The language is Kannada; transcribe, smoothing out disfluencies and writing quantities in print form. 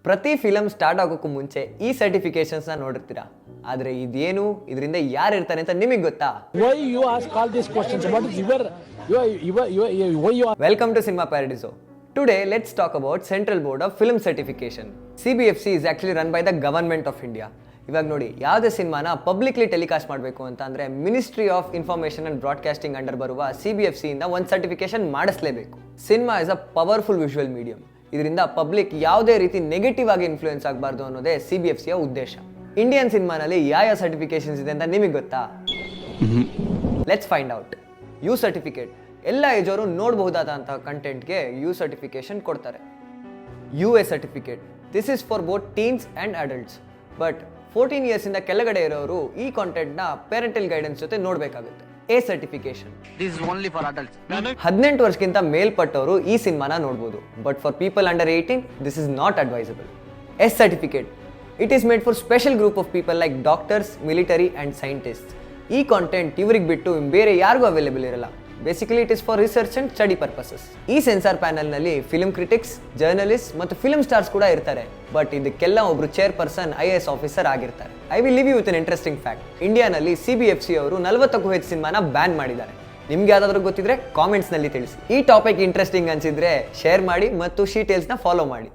ಪ್ರತಿ ಫಿಲಮ್ ಸ್ಟಾರ್ಟ್ ಆಗೋಕ್ಕೂ ಮುಂಚೆ ಈ ಸರ್ಟಿಫಿಕೇಶನ್ಸ್ನ ನೋಡಿರ್ತೀರಾ. ಆದರೆ ಇದೇನು, ಇದರಿಂದ ಯಾರು ಇರ್ತಾರೆ ಅಂತ ನಿಮಗೆ ಗೊತ್ತಾ? Welcome to cinema Paradiso. Today, let's talk about Central Board of Film Certification. CBFC is actually run by the Government of India. ಇವಾಗ ನೋಡಿ, ಯಾವುದೇ ಸಿನಿಮಾನ ಪಬ್ಲಿಕ್ಲಿ ಟೆಲಿಕಾಸ್ಟ್ ಮಾಡಬೇಕು ಅಂತ ಅಂದರೆ ministry of information and broadcasting under ಬರುವ CBFC ಇಂದ ಒಂದು ಸರ್ಟಿಫಿಕೇಶನ್ ಮಾಡಿಸಲೇಬೇಕು. Cinema is a powerful visual medium. ಇದರಿಂದ ಪಬ್ಲಿಕ್ ಯಾವುದೇ ರೀತಿ ನೆಗೆಟಿವ್ ಆಗಿ ಇನ್ಫ್ಲೂಯೆನ್ಸ್ ಆಗಬಾರ್ದು ಅನ್ನೋದೇ CBFCಯ ಉದ್ದೇಶ. ಇಂಡಿಯನ್ ಸಿನಿಮಾನಲ್ಲಿ ಯಾವ ಸರ್ಟಿಫಿಕೇಶನ್ಸ್ ಇದೆ ಅಂತ ನಿಮಗೆ ಗೊತ್ತಾ? Let's find out. You certificate ಎಲ್ಲ ಏಜ್ ಅವರು ನೋಡಬಹುದಾದಂತಹ ಕಂಟೆಂಟ್ಗೆ ಯು ಸರ್ಟಿಫಿಕೇಶನ್ ಕೊಡ್ತಾರೆ. UA certificate, this is for both teens and adults. But 14 ಇಯರ್ಸಿಂದ ಕೆಳಗಡೆ ಇರೋರು ಈ ಕಾಂಟೆಂಟ್ನ ಪೇರೆಂಟಲ್ ಗೈಡೆನ್ಸ್ ಜೊತೆ ನೋಡಬೇಕಾಗುತ್ತೆ. A certification, this is only for adults. 18 ವರ್ಷಕ್ಕಿಂತ ಮೇಲ್ಪಟ್ಟವರು ಈ ಸಿನಿಮಾನ ನೋಡ್ಬೋದು. But for people under 18 this is not advisable. S certificate, it is made for special group of people like doctors, military and scientist. ಈ ಕಾಂಟೆಂಟ್ ಇವ್ರಿಗೆ ಬಿಟ್ಟು ಬೇರೆ ಯಾರಿಗೂ ಅವೈಲೇಬಲ್ ಇರಲ್ಲ. Basically it is for research and study purposes. ಈ ಸೆನ್ಸಾರ್ ಪ್ಯಾನಲ್ನಲ್ಲಿ ಫಿಲ್ಮ್ ಕ್ರಿಟಿಕ್ಸ್, ಜರ್ನಲಿಸ್ಟ್ ಮತ್ತು ಫಿಲ್ಮ್ ಸ್ಟಾರ್ಸ್ ಕೂಡ ಇರ್ತಾರೆ. ಬಟ್ ಇದಕ್ಕೆಲ್ಲ ಒಬ್ರು ಚೇರ್ಪರ್ಸನ್ IAS ಆಫೀಸರ್ ಆಗಿರ್ತಾರೆ. I will leave you with an interesting fact. ಇಂಡಿಯಾನಲ್ಲಿ CBFC ಅವರು 40ಕ್ಕೂ ಹೆಚ್ಚು ಸಿನಿಮಾನ ಬ್ಯಾನ್ ಮಾಡಿದ್ದಾರೆ. ನಿಮ್ಗೆ ಯಾವ್ದಾದ್ರು ಗೊತ್ತಿದ್ರೆ ಕಾಮೆಂಟ್ಸ್ನಲ್ಲಿ ತಿಳಿಸಿ. ಈ ಟಾಪಿಕ್ ಇಂಟ್ರೆಸ್ಟಿಂಗ್ ಅನ್ಸಿದ್ರೆ ಶೇರ್ ಮಾಡಿ ಮತ್ತು ಶೀಟೇಲ್ಸ್ನ ಫಾಲೋ ಮಾಡಿ.